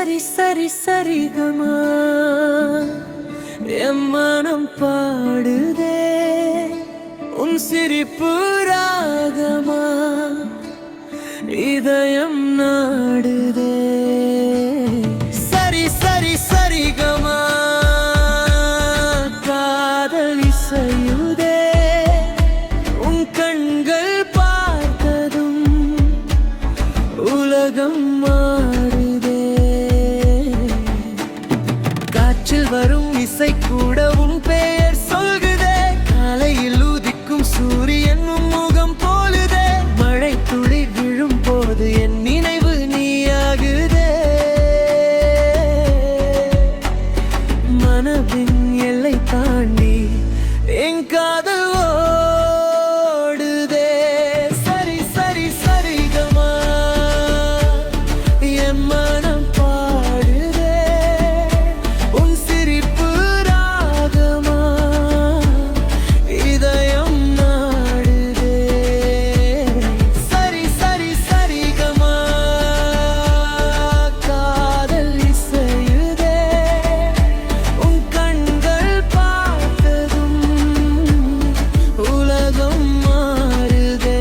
சரி சரி சரிகமா என் மனம் பாடுதே உன் சிரிப்பு ராகமா இதயம் நாடுதே சரி சரி சரிகமா காதல் இசையுதே உன் கண்கள் பார்த்ததும் உலகம் மாறுதே காற்றில் வரும் இசை கூட உன் பெயர் சொல்குதே காலையில் உதிக்கும் சூரியன் முகம் போலுதே மழை துளி விழும் போது என் நினைவு நீயாகுதே மனதின் எல்லை தாண்டி என் காதல் ஓடுதே சரி சரி சரிகமா என் மனம் பாடுதே உன் சிரிப்பு ராகமா இதயம் நாடுதே சரி சரி சரிகமா காதல் இசையுதே உன் கண்கள் பார்த்ததும் உலகம் மாறுதே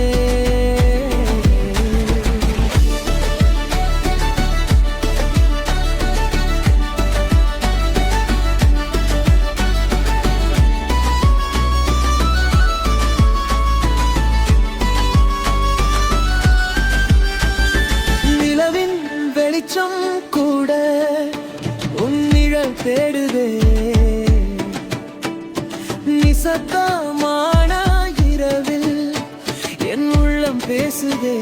நிலவின் வெளிச்சம் கூட உன் நிழல் தேடுதே நிசத்தமான இரவில் என் உள்ளம் பேசுதே